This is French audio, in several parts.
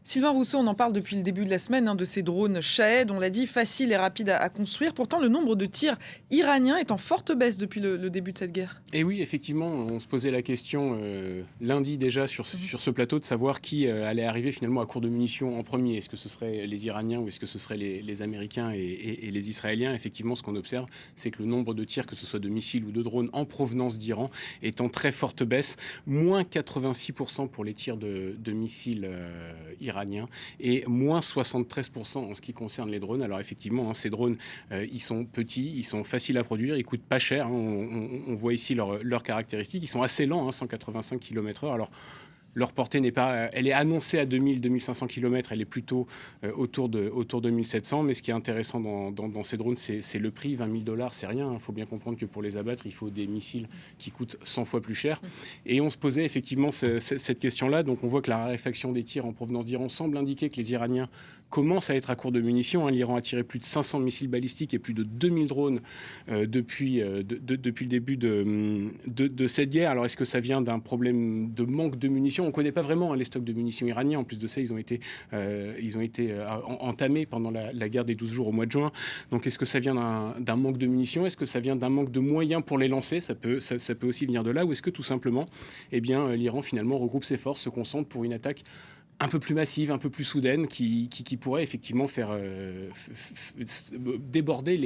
Sylvain Rousseau, on en parle depuis le début de la semaine, de ces drones Shahed, on l'a dit, faciles et rapides à construire. Pourtant, le nombre de tirs iraniens est en forte baisse depuis le début de cette guerre. Et oui, effectivement, on se posait la question lundi déjà sur ce plateau de savoir qui allait arriver finalement à court de munitions en premier. Est-ce que ce serait les Iraniens ou est-ce que ce serait les Américains et les Israéliens? Effectivement, ce qu'on observe, c'est que le nombre de tirs, que ce soit de missiles ou de drones en provenance d'Iran, est en très forte baisse. Moins 86% pour les tirs de missiles iraniens et moins 73% en ce qui concerne les drones. Alors effectivement, ces drones, ils sont petits, ils sont faciles à produire, ils coûtent pas cher. On voit ici leurs caractéristiques. Ils sont assez lents, 185 km/h. Alors, leur portée n'est pas, elle est annoncée à 2000-2500 km, elle est plutôt autour de 1700. Mais ce qui est intéressant dans ces drones, c'est le prix. 20 000 $, c'est rien. Il faut bien comprendre que pour les abattre, il faut des missiles qui coûtent 100 fois plus cher. Et on se posait effectivement cette question-là. Donc on voit que la raréfaction des tirs en provenance d'Iran semble indiquer que les Iraniens commencent à être à court de munitions. L'Iran a tiré plus de 500 missiles balistiques et plus de 2000 drones depuis le début de cette guerre. Alors est-ce que ça vient d'un problème de manque de munitions? On ne connaît pas vraiment les stocks de munitions iraniens. En plus de ça, ils ont été entamés pendant la guerre des 12 jours au mois de juin. Donc est-ce que ça vient d'un manque de munitions? Est-ce que ça vient d'un manque de moyens pour les lancer? Ça peut aussi venir de là. Ou est-ce que tout simplement, l'Iran finalement regroupe ses forces, se concentre pour une attaque un peu plus massive, un peu plus soudaine, qui pourrait effectivement faire déborder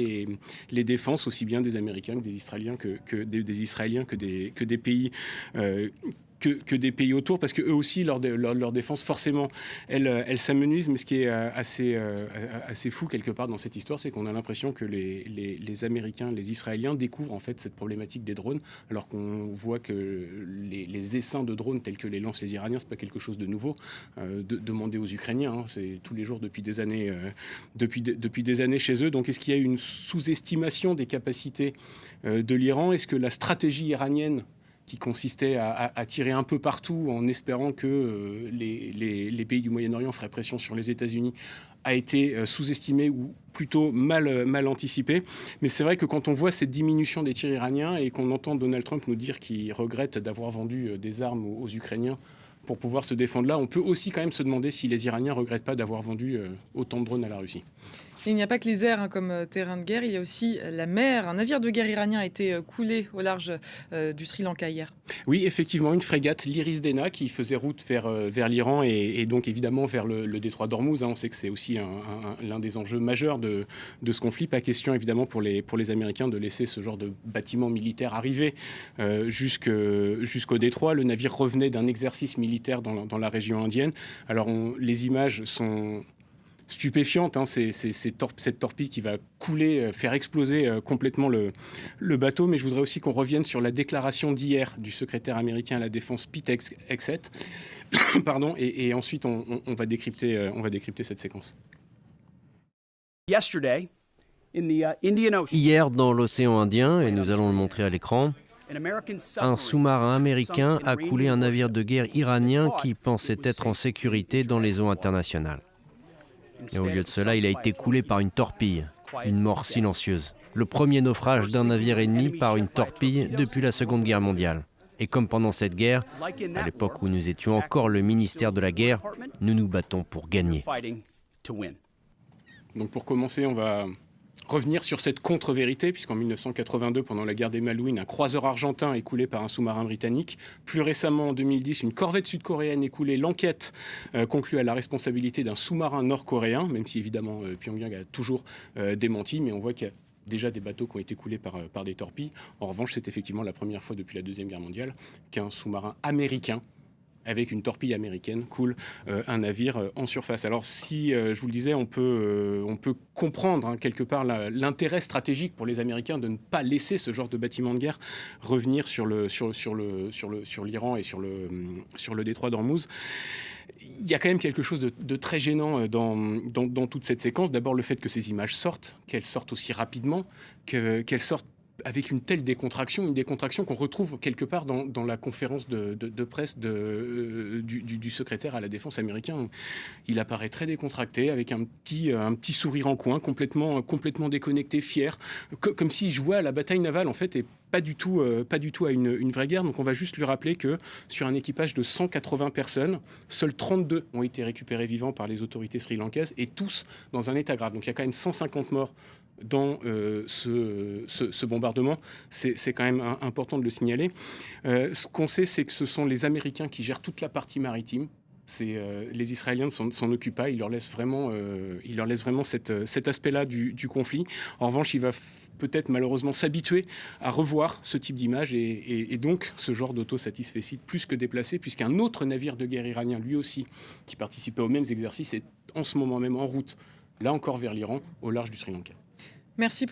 les défenses aussi bien des Américains que des Israéliens, des Israéliens que des pays que des pays autour, parce que eux aussi leur défense forcément elle s'amenuise. Mais ce qui est assez fou quelque part dans cette histoire, c'est qu'on a l'impression que les Américains, les Israéliens découvrent en fait cette problématique des drones, alors qu'on voit que les essaims de drones tels que les lancent les Iraniens, c'est pas quelque chose de nouveau. Demander aux Ukrainiens, c'est tous les jours depuis des années, depuis des années chez eux. Donc est-ce qu'il y a une sous-estimation des capacités de l'Iran? Est-ce que la stratégie iranienne qui consistait à tirer un peu partout en espérant que les pays du Moyen-Orient feraient pression sur les États-Unis, a été sous-estimé ou plutôt mal anticipé. Mais c'est vrai que quand on voit cette diminution des tirs iraniens et qu'on entend Donald Trump nous dire qu'il regrette d'avoir vendu des armes aux Ukrainiens pour pouvoir se défendre là, on peut aussi quand même se demander si les Iraniens ne regrettent pas d'avoir vendu autant de drones à la Russie. Il n'y a pas que les airs comme terrain de guerre, il y a aussi la mer. Un navire de guerre iranien a été coulé au large du Sri Lanka hier. Oui, effectivement, une frégate, l'Iris Dena, qui faisait route vers l'Iran et donc évidemment vers le détroit d'Ormuz. On sait que c'est aussi l'un des enjeux majeurs de ce conflit. Pas question évidemment pour les Américains de laisser ce genre de bâtiment militaire arriver jusqu'au détroit. Le navire revenait d'un exercice militaire dans la région indienne. Alors les images sont stupéfiante, c'est cette torpille qui va couler, faire exploser complètement le bateau. Mais je voudrais aussi qu'on revienne sur la déclaration d'hier du secrétaire américain à la Défense, Pete Hegseth. Pardon, et ensuite on va décrypter cette séquence. Hier, dans l'océan Indien, et nous allons le montrer à l'écran, un sous-marin américain a coulé un navire de guerre iranien qui pensait être en sécurité dans les eaux internationales. Et au lieu de cela, il a été coulé par une torpille, une mort silencieuse. Le premier naufrage d'un navire ennemi par une torpille depuis la Seconde Guerre mondiale. Et comme pendant cette guerre, à l'époque où nous étions encore le ministère de la guerre, nous nous battons pour gagner. Donc pour commencer, on va revenir sur cette contre-vérité, puisqu'en 1982, pendant la guerre des Malouines, un croiseur argentin est coulé par un sous-marin britannique. Plus récemment, en 2010, une corvette sud-coréenne est coulée. L'enquête conclut à la responsabilité d'un sous-marin nord-coréen, même si évidemment Pyongyang a toujours démenti, mais on voit qu'il y a déjà des bateaux qui ont été coulés par des torpilles. En revanche, c'est effectivement la première fois depuis la Deuxième Guerre mondiale qu'un sous-marin américain avec une torpille américaine, coule un navire en surface. Alors si, je vous le disais, on peut comprendre quelque part l'intérêt stratégique pour les Américains de ne pas laisser ce genre de bâtiment de guerre revenir sur l'Iran et sur le détroit d'Ormuz. Il y a quand même quelque chose de très gênant dans toute cette séquence. D'abord le fait que ces images sortent, qu'elles sortent aussi rapidement, qu'elles sortent avec une telle décontraction, une décontraction qu'on retrouve quelque part dans la conférence de presse du secrétaire à la défense américain. Il apparaît très décontracté, avec un petit sourire en coin, complètement déconnecté, fier, comme s'il jouait à la bataille navale en fait, et pas du tout à une vraie guerre. Donc on va juste lui rappeler que sur un équipage de 180 personnes, seuls 32 ont été récupérés vivants par les autorités sri-lankaises et tous dans un état grave. Donc il y a quand même 150 morts dans ce bombardement. C'est quand même important de le signaler. Ce qu'on sait, c'est que ce sont les Américains qui gèrent toute la partie maritime. Les Israéliens ne s'en occupent pas, ils leur laissent vraiment cet aspect-là du conflit. En revanche, il va peut-être malheureusement s'habituer à revoir ce type d'image et donc ce genre d'autosatisfecit plus que déplacé, puisqu'un autre navire de guerre iranien, lui aussi, qui participait aux mêmes exercices, est en ce moment même en route, là encore vers l'Iran, au large du Sri Lanka. Merci.